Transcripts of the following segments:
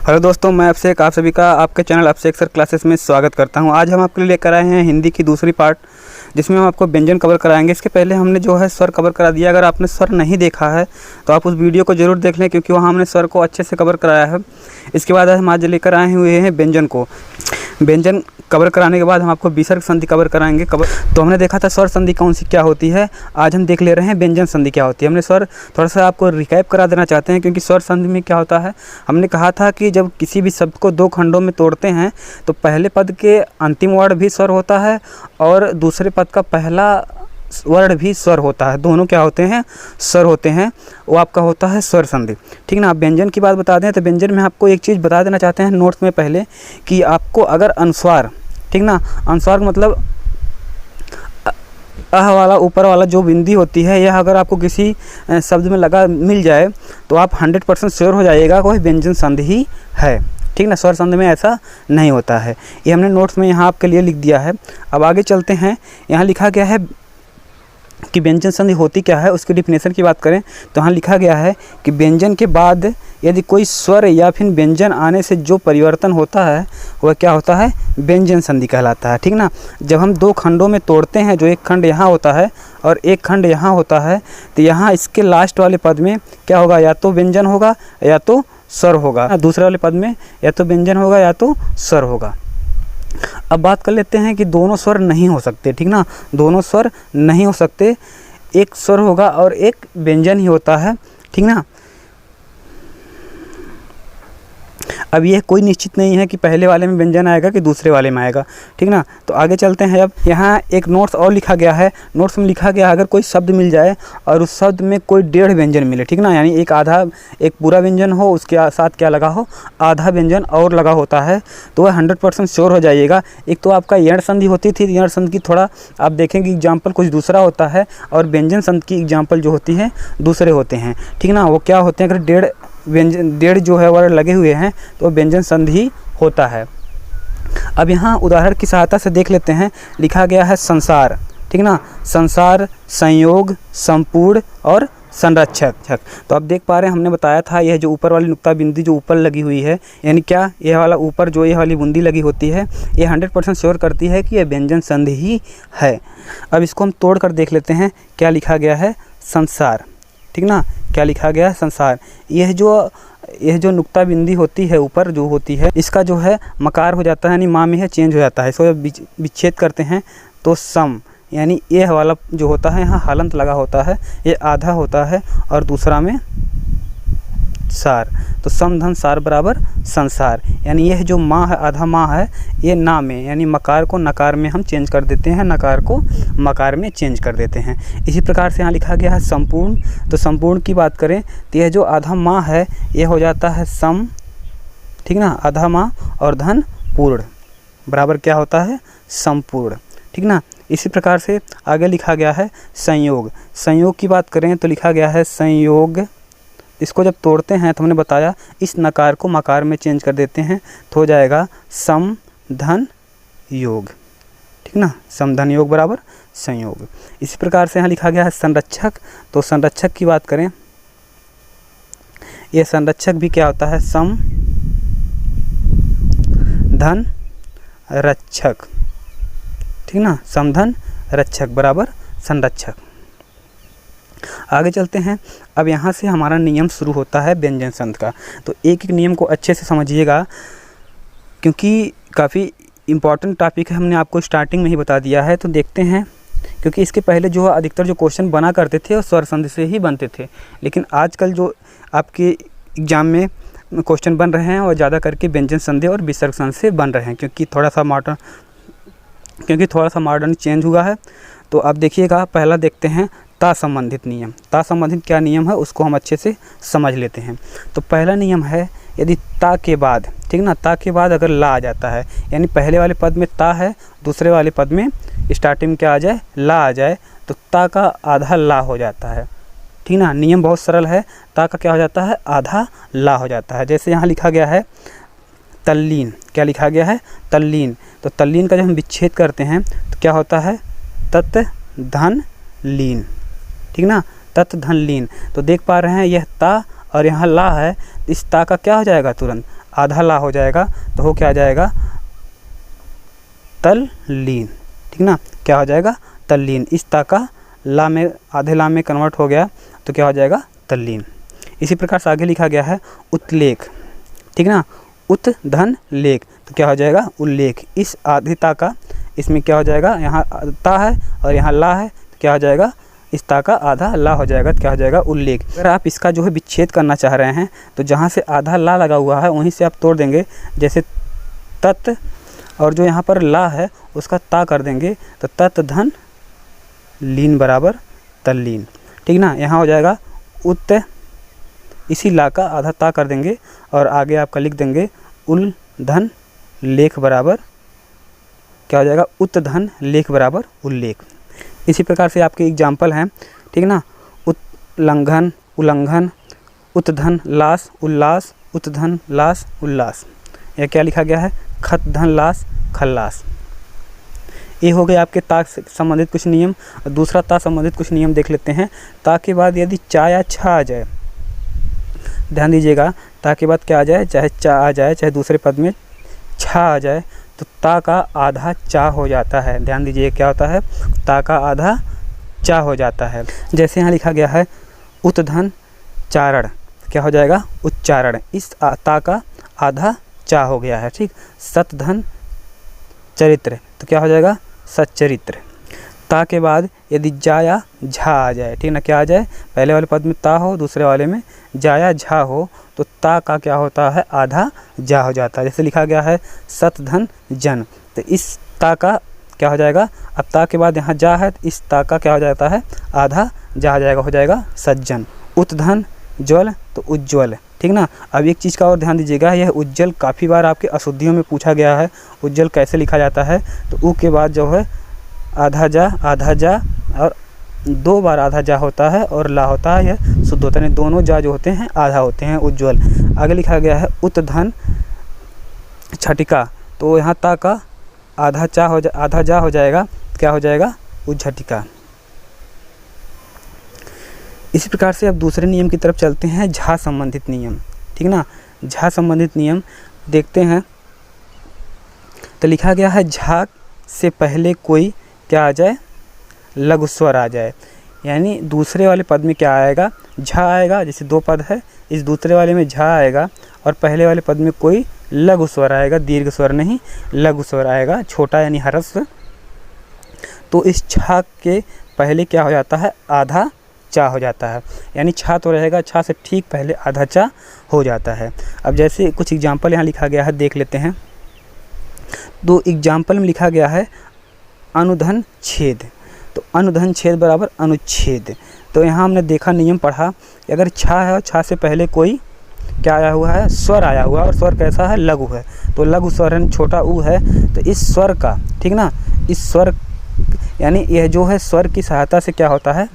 Hello दोस्तों, मैं अभिषेक आप सभी का आपके चैनल अभिषेक सर क्लासेस में स्वागत करता हूं। आज हम आपके लिए लेकर आए हैं हिंदी की दूसरी पार्ट, जिसमें हम आपको व्यंजन कवर कराएंगे। इसके पहले हमने जो है स्वर कवर करा दिया। अगर आपने स्वर नहीं देखा है तो आप उस वीडियो को ज़रूर देख लें, क्योंकि वहाँ हमने स्वर को अच्छे से कवर कराया है। इसके बाद हम आज लेकर आए हुए हैं व्यंजन को। व्यंजन कवर कराने के बाद हम आपको विसर्ग संधि कवर कराएंगे। तो हमने देखा था स्वर संधि कौन सी क्या होती है, आज हम देख ले रहे हैं व्यंजन संधि क्या होती है। हमने स्वर थोड़ा सा आपको रिकैप करा देना चाहते हैं, क्योंकि स्वर संधि में क्या होता है, हमने कहा था कि जब किसी भी शब्द को दो खंडों में तोड़ते हैं तो पहले पद के अंतिम वर्ण भी स्वर होता है और दूसरे पद का पहला वर्ण भी स्वर होता है। दोनों क्या होते हैं, स्वर होते हैं। वो आपका होता है स्वर संधि। ठीक ना। आप व्यंजन की बात बता दें तो व्यंजन में आपको एक चीज़ बता देना चाहते हैं नोट्स में पहले, कि आपको अगर अनुस्वार, ठीक ना, अनुस्वार मतलब अह वाला ऊपर वाला जो बिंदी होती है, यह अगर आपको किसी शब्द में लगा मिल जाए तो आप 100% श्योर हो जाइएगा कोई व्यंजन संधि ही है। ठीक ना। स्वर संधि में ऐसा नहीं होता है। ये हमने नोट्स में यहाँ आपके लिए लिख दिया है। अब आगे चलते हैं। यहाँ लिखा गया है कि व्यंजन संधि होती क्या है, उसकी डिफिनेशन की बात करें तो यहाँ लिखा गया है कि व्यंजन के बाद यदि कोई स्वर या फिर व्यंजन आने से जो परिवर्तन होता है वह क्या होता है, व्यंजन संधि कहलाता है। ठीक ना। जब हम दो खंडों में तोड़ते हैं, जो एक खंड यहाँ होता है और एक खंड यहाँ होता है, तो यहाँ इसके लास्ट वाले पद में क्या होगा, या तो व्यंजन होगा या तो स्वर होगा। दूसरे वाले पद में या तो व्यंजन होगा या तो स्वर होगा। अब बात कर लेते हैं कि दोनों स्वर नहीं हो सकते। ठीक ना। दोनों स्वर नहीं हो सकते, एक स्वर होगा और एक व्यंजन ही होता है। ठीक ना। अब यह कोई निश्चित नहीं है कि पहले वाले में व्यंजन आएगा कि दूसरे वाले में आएगा। ठीक ना। तो आगे चलते हैं। अब यहाँ एक नोट्स और लिखा गया है। नोट्स में लिखा गया है अगर कोई शब्द मिल जाए और उस शब्द में कोई 1.5 व्यंजन मिले, ठीक ना, यानी एक आधा, एक पूरा व्यंजन हो, उसके साथ क्या लगा हो, आधा व्यंजन और लगा होता है, तो वह 100% श्योर हो जाइएगा। एक तो आपका यण संधि होती थी, यण संधि की थोड़ा आप देखेंगे एग्जाम्पल कुछ दूसरा होता है, और व्यंजन संधि की एग्जाम्पल जो होती है दूसरे होते हैं। ठीक ना। वो क्या होते हैं, अगर 1.5 जो है वह लगे हुए हैं तो व्यंजन संधि होता है। अब यहाँ उदाहरण की सहायता से देख लेते हैं। लिखा गया है संसार। ठीक ना। संसार, संयोग, संपूर्ण और संरक्षक। तो आप देख पा रहे हैं, हमने बताया था यह जो ऊपर वाली नुक्ता बिंदी जो ऊपर लगी हुई है, यानी क्या, यह वाला ऊपर जो यह वाली बूंदी लगी होती है, ये 100% श्योर करती है कि यह व्यंजन संधि ही है। अब इसको हम तोड़ कर देख लेते हैं। क्या लिखा गया है, संसार। ठीक ना। क्या लिखा गया है, संसार। यह जो नुक्ता बिंदी होती है ऊपर जो होती है, इसका जो है मकार हो जाता है, यानी माँ में है चेंज हो जाता है। इसको जब विच्छेद करते हैं तो सम, यानी ये वाला जो होता है यहाँ हलंत लगा होता है, ये आधा होता है और दूसरा में सार, तो सम धन सार बराबर संसार। यानी यह जो माँ है, आधा माँ है, ये ना में, यानी मकार को नकार में हम चेंज कर देते हैं, नकार को मकार में चेंज कर देते हैं। इसी प्रकार से यहाँ लिखा गया है संपूर्ण। तो संपूर्ण की बात करें तो यह जो आधा माँ है यह हो जाता है सम, ठीक ना, आधा माँ और धन पूर्ण बराबर क्या होता है, संपूर्ण। ठीक ना। इसी प्रकार से आगे लिखा गया है संयोग। संयोग की बात करें तो लिखा गया है संयोग। इसको जब तोड़ते हैं तो हमने बताया इस नकार को मकार में चेंज कर देते हैं तो हो जाएगा सम धन योग। ठीक ना। सम धन योग बराबर संयोग। इसी प्रकार से यहाँ लिखा गया है संरक्षक। तो संरक्षक की बात करें, यह संरक्षक भी क्या होता है, सम धन रक्षक। ठीक ना। समधन रक्षक बराबर संरक्षक। आगे चलते हैं। अब यहाँ से हमारा नियम शुरू होता है व्यंजन संधि का। तो एक एक नियम को अच्छे से समझिएगा, क्योंकि काफ़ी इम्पॉर्टेंट टॉपिक है, हमने आपको स्टार्टिंग में ही बता दिया है। तो देखते हैं, क्योंकि इसके पहले जो अधिकतर जो क्वेश्चन बना करते थे वो स्वर संधि से ही बनते थे, लेकिन आजकल जो आपके एग्ज़ाम में क्वेश्चन बन रहे हैं और ज़्यादा करके व्यंजन संधि और विसर्ग संधि से बन रहे हैं, क्योंकि थोड़ा सा मॉडर्न चेंज हुआ है। तो आप देखिएगा, पहला देखते हैं ता संबंधित नियम। ता संबंधित क्या नियम है उसको हम अच्छे से समझ लेते हैं। तो पहला नियम है, यदि ता के बाद, ठीक ना, ता के बाद अगर ला आ जाता है, यानी पहले वाले पद में ता है, दूसरे वाले पद में स्टार्टिंग में क्या आ जाए, ला आ जाए, तो ता का आधा ला हो जाता है। ठीक ना। नियम बहुत सरल है। ता का क्या हो जाता है, आधा ला हो जाता है। जैसे यहाँ लिखा गया है तल्लीन। क्या लिखा गया है, तल्लीन। तो तल्लीन का जब हम विच्छेद करते हैं तो क्या होता है, तत् धन लीन। ठीक ना। तत् धन लीन। तो देख पा रहे हैं यह ता और यहाँ ला है, इस ता का क्या हो जाएगा, तुरंत आधा ला हो जाएगा तो हो क्या आ जाएगा, तल्लीन, ठीक ना, क्या हो जाएगा, तल्लीन। इस ता का ला में, आधे ला में कन्वर्ट हो गया तो क्या हो जाएगा, तल्लीन। इसी प्रकार से आगे लिखा गया है उत्लेख, ठीक ना, उत धन लेख तो क्या हो जाएगा, उल्लेख। इस आधे ता का, इसमें क्या हो जाएगा, यहाँ ता है और यहाँ ला है तो क्या हो जाएगा, इस ता का आधा ला हो जाएगा तो क्या हो जाएगा, उल्लेख। अगर आप इसका जो है विच्छेद करना चाह रहे हैं तो जहाँ से आधा ला लगा हुआ है वहीं से आप तोड़ देंगे, जैसे तत्, और जो यहाँ पर ला है उसका ता कर देंगे तो तत् धन लीन बराबर तल्लीन, ठीक ना। यहाँ हो जाएगा उत, इसी ला का आधा ता कर देंगे और आगे आपका लिख देंगे उल धन लेख बराबर क्या हो जाएगा, उत धन लेख बराबर उल्लेख। इसी प्रकार से आपके एग्जाम्पल हैं, ठीक ना, उल्लंघन, उल्लंघन, उत्धन लास, उल्लास, उत्धन लास, उल्लास। यह क्या लिखा गया है, खत धन लास, खल्लास। ये हो गए आपके ता से संबंधित कुछ नियम। दूसरा ता संबंधित कुछ नियम देख लेते हैं। ता के बाद यदि चा या छा आ जाए, ध्यान दीजिएगा, ता के बाद क्या आ जाए, चाहे चा आ जाए चाहे दूसरे पद में छा आ जाए तो ता का आधा चा हो जाता है। ध्यान दीजिए क्या होता है, ता का आधा चा हो जाता है। जैसे यहाँ लिखा गया है उत्धन चारण, क्या हो जाएगा, उच्चारण। इस ता का आधा चा हो गया है, ठीक। सतधन चरित्र तो क्या हो जाएगा, सच्चरित्र। ता के बाद यदि जा या झा आ जाए, ठीक ना, क्या आ जाए, पहले वाले पद में ता हो दूसरे वाले में जा या झा हो तो ता का क्या होता है, आधा जा हो जाता है। जैसे लिखा गया है सतधन जन, तो इस ता का क्या हो जाएगा, अब ता के बाद यहाँ जा है तो इस ता का क्या हो जाता है, आधा जा हो जाएगा सज्जन। उत्धन ज्वल तो उज्ज्वल, ठीक ना। अब एक चीज़ का और ध्यान दीजिएगा, यह उज्ज्वल काफ़ी बार आपके अशुद्धियों में पूछा गया है। उज्ज्वल कैसे लिखा जाता है, तो उ के बाद जो है आधा जा और 2 बार आधा जा होता है और ला होता है, यह शुद्ध होता है। दोनों जा जो होते हैं आधा होते हैं, उज्ज्वल। आगे लिखा गया है उत्धन छटिका, तो यहाँ ता का आधा जा हो जाएगा, क्या हो जाएगा, उज्झटिका। इसी प्रकार से अब दूसरे नियम की तरफ चलते हैं, झा संबंधित नियम, ठीक ना। झा संबंधित नियम देखते हैं तो लिखा गया है झा से पहले कोई क्या आ जाए, लघु स्वर आ जाए, यानी दूसरे वाले पद में क्या आएगा, झा आएगा। जैसे 2 पद है, इस दूसरे वाले में झा आएगा और पहले वाले पद में कोई लघु स्वर आएगा, दीर्घ स्वर नहीं, लघु स्वर आएगा, छोटा यानी ह्रस्व। तो इस झा के पहले क्या हो जाता है, आधा चा हो जाता है, यानी छा तो रहेगा, छा से ठीक पहले आधा चा हो जाता है। अब जैसे कुछ एग्जाम्पल यहाँ लिखा गया है, देख लेते हैं। 2 एग्जाम्पल में लिखा गया है अनुधन छेद, तो अनुधन छेद बराबर अनुच्छेद। तो यहाँ हमने देखा, नियम पढ़ा कि अगर छा है और छा से पहले कोई क्या आया हुआ है, स्वर आया हुआ है, और स्वर कैसा है, लघु है, तो लघु स्वर है, छोटा ऊ है, तो इस स्वर का, ठीक ना, इस स्वर यानी यह जो है स्वर की सहायता से क्या होता है,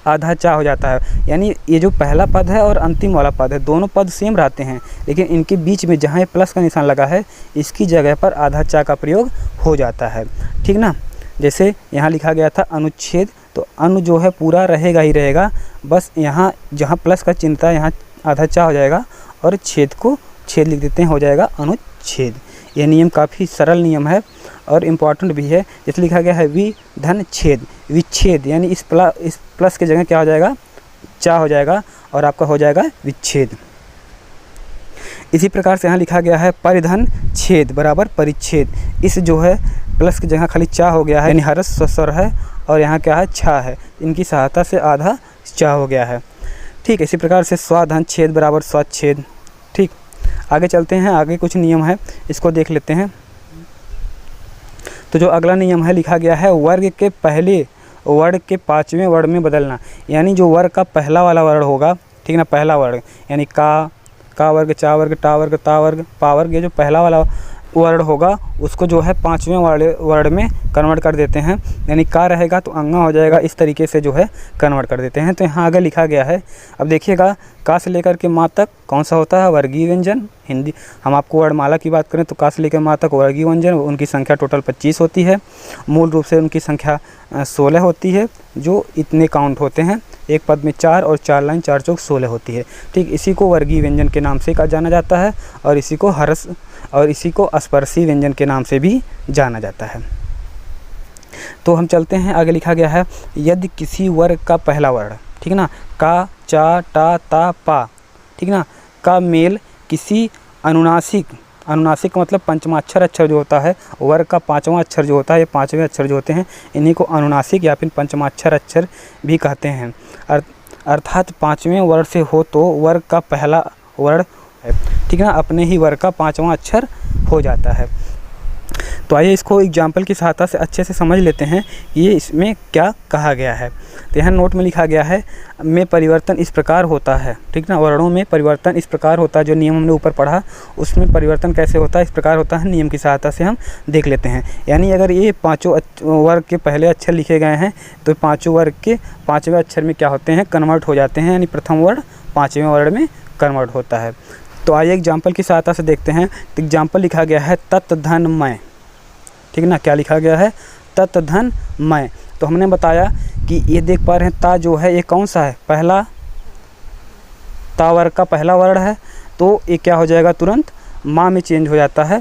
आधा चा हो जाता है। यानी ये जो पहला पद है और अंतिम वाला पद है, दोनों पद सेम रहते हैं, लेकिन इनके बीच में जहाँ ये प्लस का निशान लगा है, इसकी जगह पर आधा चा का प्रयोग हो जाता है, ठीक ना। जैसे यहाँ लिखा गया था अनुच्छेद, तो अनु जो है पूरा रहेगा ही रहेगा, बस यहाँ जहाँ प्लस का चिन्ह था यहाँ आधा चा हो जाएगा और छेद को छेद लिख देते हैं, हो जाएगा अनुच्छेद। यह नियम काफ़ी सरल नियम है और इम्पॉर्टेंट भी है। जैसे लिखा गया है विधन छेद, विच्छेद, यानी इस प्लस की जगह क्या हो जाएगा, चा हो जाएगा और आपका हो जाएगा विच्छेद। इसी प्रकार से यहाँ लिखा गया है परिधन छेद बराबर परिच्छेद। इस जो है प्लस की जगह खाली चा हो गया है, यानी ह्रस्व स्वर है और यहाँ क्या है, छा है, इनकी सहायता से आधा चा हो गया है, ठीक। इसी प्रकार से स्वाधन छेद बराबर स्वच्छेद, ठीक। आगे चलते हैं, आगे कुछ नियम है, इसको देख लेते हैं। तो जो अगला नियम है, लिखा गया है वर्ग के पहले वर्ण के 5वें वर्ण में बदलना, यानी जो वर्ग का पहला वाला वर्ण होगा, ठीक ना, पहला वर्ण यानी का वर्ग, चा वर्ग, टा वर्ग, ता वर्ग, पा वर्ग, ये जो पहला वाला वर्ण होगा उसको जो है 5वें वाले वर्ण में कन्वर्ट कर देते हैं, यानी का रहेगा तो अंगा हो जाएगा, इस तरीके से जो है कन्वर्ट कर देते हैं। तो यहाँ आगे लिखा गया है, अब देखिएगा, का से लेकर के माँ तक कौन सा होता है, वर्गीय व्यंजन। हिंदी हम आपको वर्णमाला की बात करें तो का से लेकर माँ तक वर्गीय व्यंजन, उनकी संख्या टोटल 25 होती है, मूल रूप से उनकी संख्या 16 होती है, जो इतने काउंट होते हैं, एक पद में 4 और 4 लाइन 4 चौक 16 होती है। ठीक, इसी को वर्गीय व्यंजन के नाम से जाना जाता है और इसी को स्पर्शी व्यंजन के नाम से भी जाना जाता है। तो हम चलते हैं आगे। लिखा गया है यदि किसी वर्ग का पहला वर्ण, ठीक है ना, का, चा, टा, ता, पा, ठीक ना, का मेल किसी अनुनासिक का मतलब पंचमाक्षर अक्षर जो होता है, वर्ग का पांचवा अक्षर जो होता है, ये पांचवें अक्षर जो होते हैं इन्हीं को अनुनासिक या फिर पंचमाक्षर अक्षर भी कहते हैं। अर्थात पांचवें वर्ण से हो तो वर्ग का पहला वर्ण, ठीक है ना, अपने ही वर्ग का पांचवा अक्षर हो जाता है। तो आइए इसको एग्जाम्पल की सहायता से अच्छे से समझ लेते हैं ये इसमें क्या कहा गया है। तो यहाँ नोट में लिखा गया है में परिवर्तन इस प्रकार होता है, ठीक ना, वर्णों में परिवर्तन इस प्रकार होता है। जो नियम हमने ऊपर पढ़ा उसमें परिवर्तन कैसे होता है, इस प्रकार होता है। नियम की सहायता से हम देख लेते हैं। यानी अगर ये पाँचों वर्ग के पहले अक्षर लिखे गए हैं तो पाँचों वर्ग के पाँचवें अक्षर में क्या होते हैं, कन्वर्ट हो जाते हैं, यानी प्रथम वर्ण पाँचवें वर्ण में कन्वर्ट होता है। तो आइए एग्जाम्पल की सहायता से देखते हैं। तो एग्जाम्पल लिखा गया है तत् धन मय, ठीक ना, क्या लिखा गया है, तत् धन मय। तो हमने बताया कि ये देख पा रहे हैं ता जो है ये कौन सा है, पहला ता वर्ग का पहला वर्ण है, तो ये क्या हो जाएगा, तुरंत माँ में चेंज हो जाता है,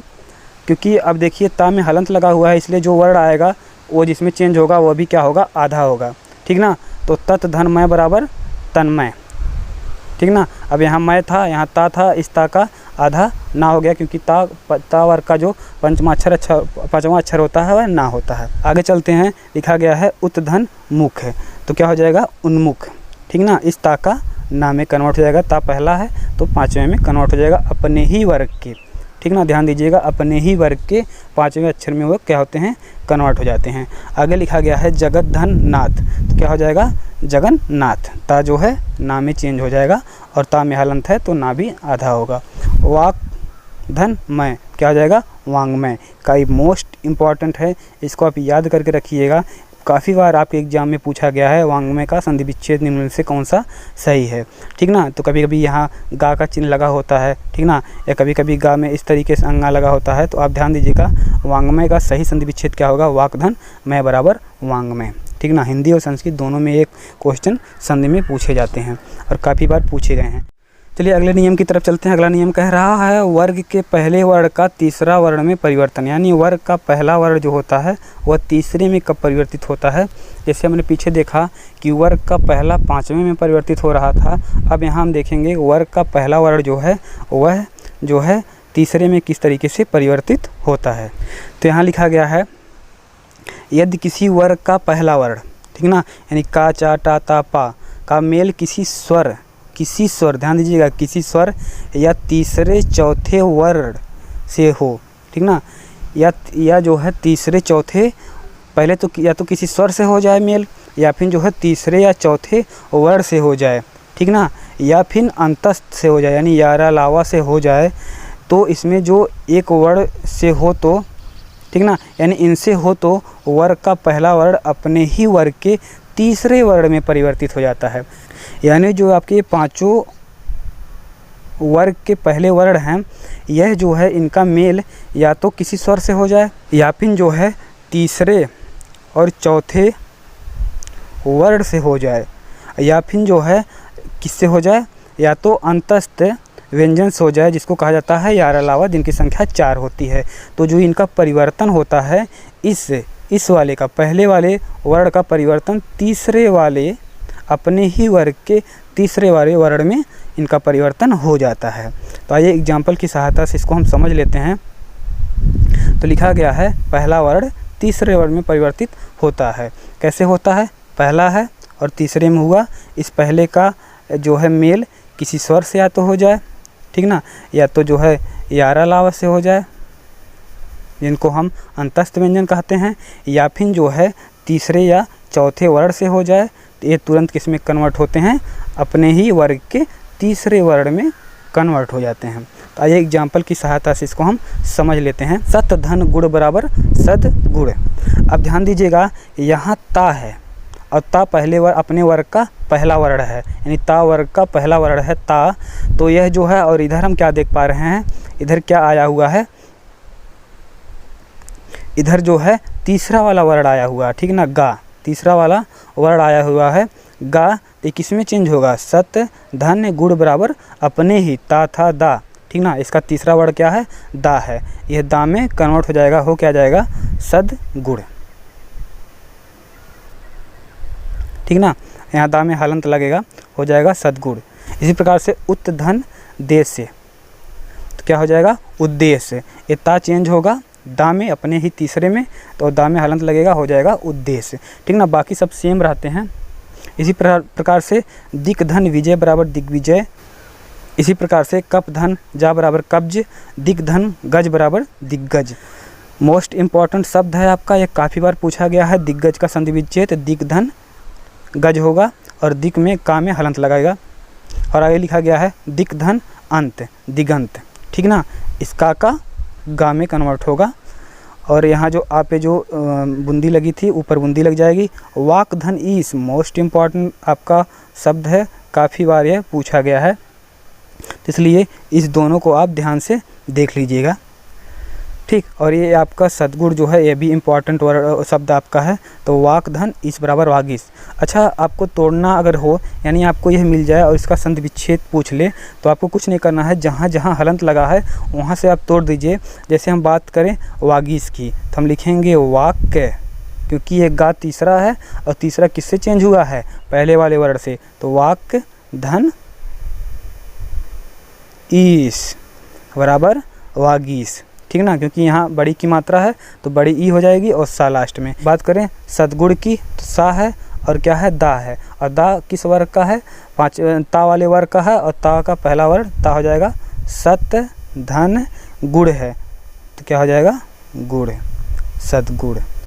क्योंकि अब देखिए ता में हलंत लगा हुआ है, इसलिए जो वर्ण आएगा वो जिसमें चेंज होगा वो भी क्या होगा, आधा होगा, ठीक ना। तो तत् धन मय बराबर तन्मय, ठीक ना। अब यहाँ मय था, यहाँ ता था, इस ता का आधा ना हो गया, क्योंकि ता वर्ग का जो पांचवा अक्षर होता है वह ना होता है। आगे चलते हैं। लिखा गया है उत्धन मुख है, तो क्या हो जाएगा, उन्मुख, ठीक ना। इस ता का ना में कन्वर्ट हो जाएगा, ता पहला है तो पाँचवें में कन्वर्ट हो जाएगा, अपने ही वर्ग के, ठीक ना, ध्यान दीजिएगा, अपने ही वर्ग के पाँचवें अक्षर में वो क्या होते हैं, कन्वर्ट हो जाते हैं। आगे लिखा गया है जगत धन नाथ, तो क्या हो जाएगा, जगन्नाथ, ता जो है ना में चेंज हो जाएगा और ता में हलंत है तो ना भी आधा होगा। वाक धन मय, क्या हो जाएगा, वांग्मय का ये मोस्ट इम्पॉर्टेंट है, इसको आप याद करके रखिएगा। काफ़ी बार आपके एग्जाम में पूछा गया है वांग्मय का संधि विच्छेद निम्न में से कौन सा सही है, ठीक ना। तो कभी कभी यहाँ गा का चिन्ह लगा होता है, ठीक ना, या कभी कभी गा में इस तरीके से अंगा लगा होता है, तो आप ध्यान दीजिएगा वांग्मय का सही संधि विच्छेद क्या होगा, वाकधन मय बराबर वांग्मय, ठीक ना। हिंदी और संस्कृत दोनों में एक क्वेश्चन संधि में पूछे जाते हैं और काफ़ी बार पूछे गए हैं। चलिए अगले नियम की तरफ चलते हैं। अगला नियम कह रहा है वर्ग के पहले वर्ण का तीसरा वर्ण में परिवर्तन, यानी वर्ग का पहला वर्ण जो होता है वह तीसरे में कब परिवर्तित होता है। जैसे हमने पीछे देखा कि वर्ग का पहला पाँचवें में परिवर्तित हो रहा था, अब यहाँ हम देखेंगे वर्ग का पहला वर्ण जो है वह जो है तीसरे में किस तरीके से परिवर्तित होता है। तो यहाँ लिखा गया है यदि किसी वर्ग का पहला वर्ण, ठीक ना, यानी का, चा, टा, ता, पा का मेल किसी स्वर, ध्यान दीजिएगा, किसी स्वर या तीसरे चौथे वर्ण से हो, ठीक ना, या जो है तीसरे चौथे, पहले तो या तो किसी स्वर से हो जाए मेल, या फिर जो है तीसरे या चौथे वर्ण से हो जाए, ठीक ना, या फिर अंतस्थ से हो जाए, यानी यारा लावा से हो जाए, तो इसमें जो एक वर्ण से हो तो, ठीक ना, यानी इनसे हो तो वर्ग का पहला वर्ण अपने ही वर्ग के तीसरे वर्ण में परिवर्तित हो जाता है। यानी जो आपके पांचों वर्ग के पहले वर्ण हैं, यह जो है इनका मेल या तो किसी स्वर से हो जाए, या फिर जो है तीसरे और चौथे वर्ण से हो जाए, या फिर जो है किससे हो जाए, या तो अंतस्थ व्यंजन से हो जाए, जिसको कहा जाता है यार अलावा, जिनकी संख्या 4 होती है। तो जो इनका परिवर्तन होता है इस वाले का, पहले वाले वर्ण का परिवर्तन तीसरे वाले अपने ही वर्ग के तीसरे वाले वर्ण में इनका परिवर्तन हो जाता है। तो आइए एग्जाम्पल की सहायता से इसको हम समझ लेते हैं। तो लिखा गया है पहला वर्ण तीसरे वर्ण में परिवर्तित होता है। कैसे होता है, पहला है और तीसरे में हुआ, इस पहले का जो है मेल किसी स्वर से या तो हो जाए, ठीक ना, या तो जो है यारा लावा से हो जाए, जिनको हम अंतस्थ व्यंजन कहते हैं, या फिर जो है तीसरे या चौथे वर्ण से हो जाए, तो ये तुरंत किस में कन्वर्ट होते हैं, अपने ही वर्ग के तीसरे वर्ण में कन्वर्ट हो जाते हैं। तो आइए एग्जाम्पल की सहायता से इसको हम समझ लेते हैं। सत धन गुण बराबर सद गुण। अब ध्यान दीजिएगा, यहाँ ता है और ता पहले वर्ग अपने वर्ग का पहला वर्ण है, यानी ता वर्ग का पहला वर्ण है ता, तो यह जो है, और इधर हम क्या देख पा रहे हैं, इधर क्या आया हुआ है, इधर जो है तीसरा वाला वर्ण आया हुआ है, ठीक ना, गा, तीसरा वाला वर्ण आया हुआ है, गा, तो किस में चेंज होगा, सत धन गुड़ बराबर अपने ही, ता था दा, ठीक ना। इसका तीसरा वर्ड क्या है, दा है, यह दा में कन्वर्ट हो जाएगा, हो क्या जाएगा, सद गुड़, ठीक ना। यहाँ दा में हलंत लगेगा, हो जाएगा सदगुण। इसी प्रकार से उत धन देश, तो क्या हो जाएगा, उद्देश्य, ये ता चेंज होगा दा में अपने ही तीसरे में, तो दा में हलंत लगेगा, हो जाएगा उद्देश्य, ठीक ना। बाकी सब सेम रहते हैं। इसी प्रकार से दिक धन विजय बराबर दिग्विजय, इसी प्रकार से कप धन जा बराबर कब्ज, दिक धन गज बराबर दिग्गज। मोस्ट इम्पॉर्टेंट शब्द है आपका, ये काफ़ी बार पूछा गया है, दिग्गज का संधि विच्छेद दिक धन गज होगा और दिक में का में हलंत लगाएगा, और आगे लिखा गया है दिक धन अंत दिगंत, ठीक ना। इसका का गा में कन्वर्ट होगा, और यहाँ जो आ पे जो बूंदी लगी थी ऊपर बूंदी लग जाएगी। वाक धन ईस मोस्ट इम्पॉर्टेंट आपका शब्द है, काफ़ी बार यह पूछा गया है, इसलिए इस दोनों को आप ध्यान से देख लीजिएगा, ठीक। और ये आपका सदगुण जो है, ये भी इम्पॉर्टेंट शब्द आपका है, तो वाक धन इस बराबर वागीस। अच्छा, आपको तोड़ना अगर हो, यानी आपको यह मिल जाए और इसका संधि विच्छेद पूछ ले, तो आपको कुछ नहीं करना है, जहाँ जहाँ हलंत लगा है वहाँ से आप तोड़ दीजिए। जैसे हम बात करें वागीस की, तो हम लिखेंगे वाक्य, क्योंकि ये गा तीसरा है और तीसरा किससे चेंज हुआ है, पहले वाले वर्ड से, तो वाक धन ईस बराबर वागीस, ठीक ना। क्योंकि यहाँ बड़ी की मात्रा है तो बड़ी ई हो जाएगी और सा लास्ट में। बात करें सदगुण की, तो सा है और क्या है, दा है, और दा किस वर्ग का है, ता वाले वर्ग का है, और ता का पहला वर्ग ता हो जाएगा, सत धन गुड़ है, तो क्या हो जाएगा, गुड़, सदगुण।